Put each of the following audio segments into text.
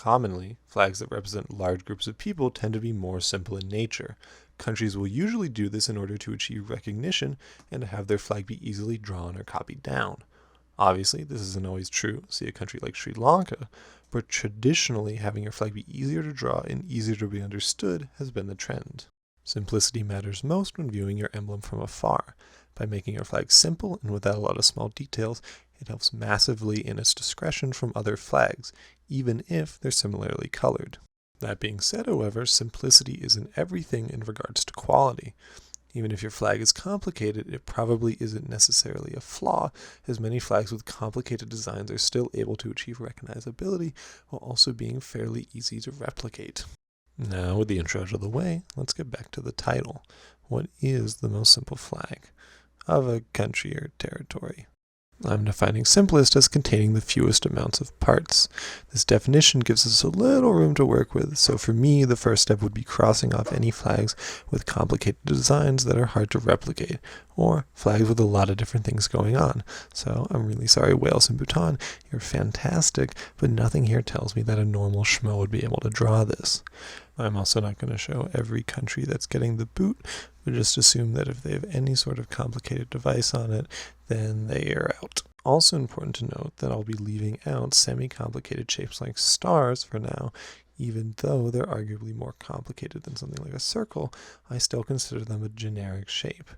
Commonly, flags that represent large groups of people tend to be more simple in nature. Countries will usually do this in order to achieve recognition and to have their flag be easily drawn or copied down. Obviously, this isn't always true. See a country like Sri Lanka, but traditionally having your flag be easier to draw and easier to be understood has been the trend. Simplicity matters most when viewing your emblem from afar. By making your flag simple and without a lot of small details, it helps massively in its discretion from other flags, even if they're similarly colored. That being said, however, simplicity isn't everything in regards to quality. Even if your flag is complicated, it probably isn't necessarily a flaw, as many flags with complicated designs are still able to achieve recognizability while also being fairly easy to replicate. Now, with the intro out of the way, let's get back to the title. What is the most simple flag of a country or territory? I'm defining simplest as containing the fewest amounts of parts. This definition gives us a little room to work with, so for me, the first step would be crossing off any flags with complicated designs that are hard to replicate, or flags with a lot of different things going on. So I'm really sorry, Wales and Bhutan, you're fantastic, but nothing here tells me that a normal schmo would be able to draw this. I'm also not going to show every country that's getting the boot, but just assume that if they have any sort of complicated device on it, then they are out. Also important to note that I'll be leaving out semi-complicated shapes like stars for now. Even though they're arguably more complicated than something like a circle, I still consider them a generic shape.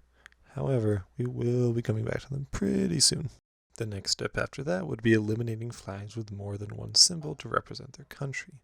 However, we will be coming back to them pretty soon. The next step after that would be eliminating flags with more than one symbol to represent their country.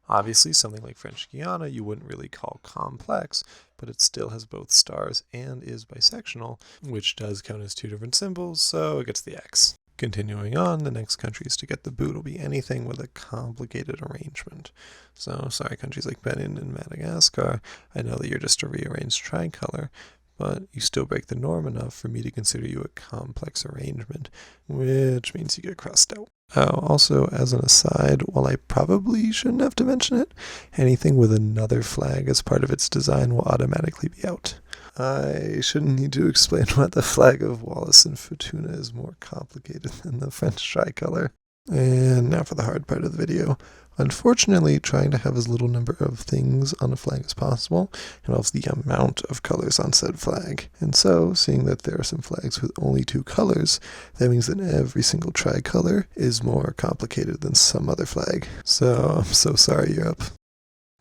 Obviously, something like French Guiana you wouldn't really call complex, but it still has both stars and is bisectional, which does count as two different symbols, so it gets the X. Continuing on, the next countries to get the boot will be anything with a complicated arrangement. So, sorry countries like Benin and Madagascar, I know that you're just a rearranged tricolor, but you still break the norm enough for me to consider you a complex arrangement, which means you get crossed out. Oh, also, as an aside, while I probably shouldn't have to mention it, anything with another flag as part of its design will automatically be out. I shouldn't need to explain why the flag of Wallis and Futuna is more complicated than the French tricolor. And now for the hard part of the video. Unfortunately, trying to have as little number of things on a flag as possible involves the amount of colors on said flag. And so, seeing that there are some flags with only 2 colors, that means that every single tricolor is more complicated than some other flag. So, I'm so sorry, Europe.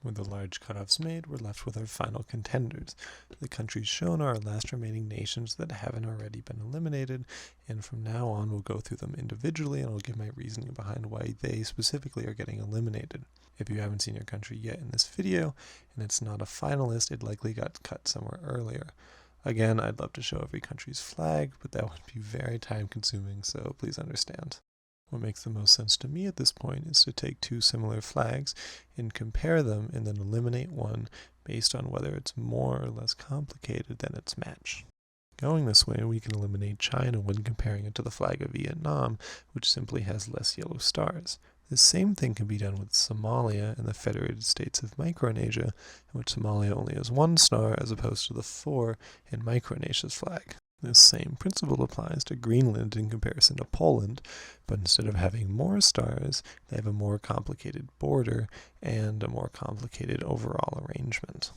With the large cutoffs made, we're left with our final contenders. The countries shown are our last remaining nations that haven't already been eliminated, and from now on we'll go through them individually and I'll give my reasoning behind why they specifically are getting eliminated. If you haven't seen your country yet in this video, and it's not a finalist, it likely got cut somewhere earlier. Again, I'd love to show every country's flag, but that would be very time consuming, so please understand. What makes the most sense to me at this point is to take 2 similar flags and compare them and then eliminate one based on whether it's more or less complicated than its match. Going this way, we can eliminate China when comparing it to the flag of Vietnam, which simply has less yellow stars. The same thing can be done with Somalia and the Federated States of Micronesia, in which Somalia only has 1 star as opposed to the 4 in Micronesia's flag. This same principle applies to Greenland in comparison to Poland, but instead of having more stars, they have a more complicated border and a more complicated overall arrangement.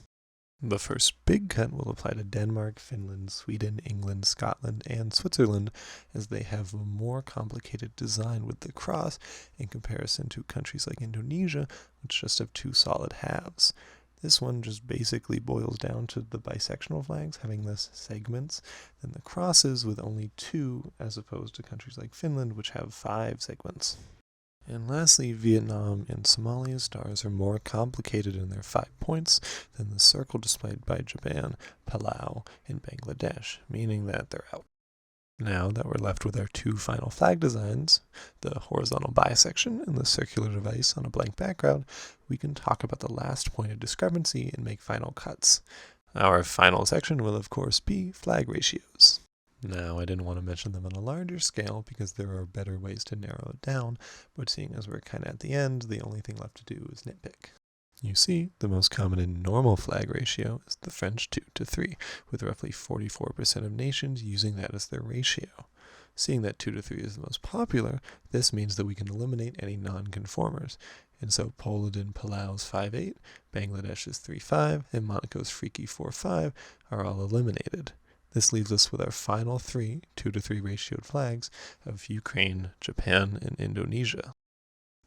The first big cut will apply to Denmark, Finland, Sweden, England, Scotland, and Switzerland, as they have a more complicated design with the cross in comparison to countries like Indonesia, which just have 2 solid halves. This one just basically boils down to the bisectional flags having less segments than the crosses with only 2, as opposed to countries like Finland, which have 5 segments. And lastly, Vietnam and Somalia's stars are more complicated in their 5 points than the circle displayed by Japan, Palau, and Bangladesh, meaning that they're out. Now that we're left with our 2 final flag designs, the horizontal bisection and the circular device on a blank background, we can talk about the last point of discrepancy and make final cuts. Our final section will of course be flag ratios. Now, I didn't want to mention them on a larger scale because there are better ways to narrow it down, but seeing as we're kind of at the end, the only thing left to do is nitpick. You see, the most common and normal flag ratio is the French 2:3, with roughly 44% of nations using that as their ratio. Seeing that 2 to 3 is the most popular, this means that we can eliminate any non-conformers. And so Poland and Palau's 5-8, Bangladesh's 3-5, and Monaco's freaky 4-5 are all eliminated. This leaves us with our final 3 2 to 3 ratioed flags of Ukraine, Japan, and Indonesia.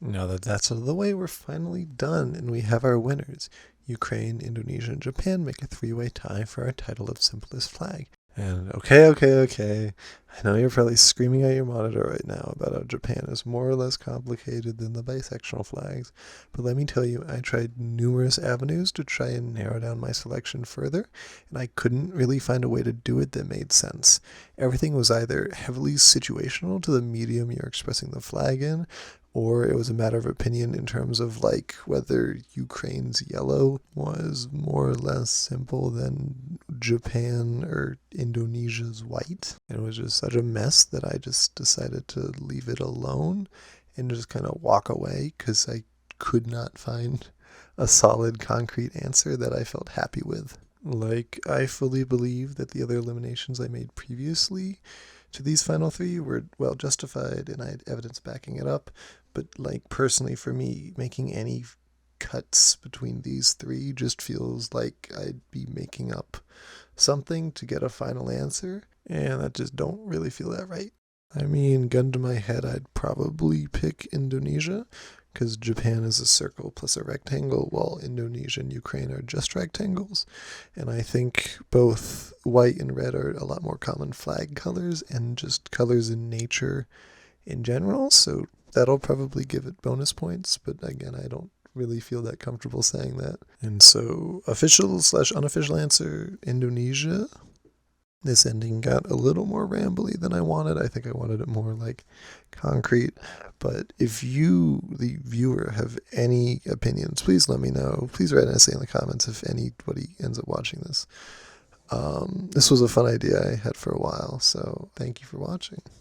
Now that that's out of the way, we're finally done, and we have our winners. Ukraine, Indonesia, and Japan make a 3-way tie for our title of simplest flag. And okay. I know you're probably screaming at your monitor right now about how Japan is more or less complicated than the bisectional flags, but let me tell you, I tried numerous avenues to try and narrow down my selection further, and I couldn't really find a way to do it that made sense. Everything was either heavily situational to the medium you're expressing the flag in, or it was a matter of opinion in terms of like whether Ukraine's yellow was more or less simple than Japan or Indonesia's white. And it was just such a mess that I just decided to leave it alone and just kind of walk away because I could not find a solid concrete answer that I felt happy with. Like, I fully believe that the other eliminations I made previously to these final 3 were well justified and I had evidence backing it up, but like personally for me, making any cuts between these 3 just feels like I'd be making up something to get a final answer, and I just don't really feel that right. I mean, gun to my head, I'd probably pick Indonesia, because Japan is a circle plus a rectangle, while Indonesia and Ukraine are just rectangles. And I think both white and red are a lot more common flag colors and just colors in nature in general, so that'll probably give it bonus points, but again, I don't really feel that comfortable saying that. And so, official/unofficial answer, Indonesia. This ending got a little more rambly than I wanted. I think I wanted it more like concrete. But if you, the viewer, have any opinions, please let me know. Please write an essay in the comments if anybody ends up watching this. This was a fun idea I had for a while, so thank you for watching.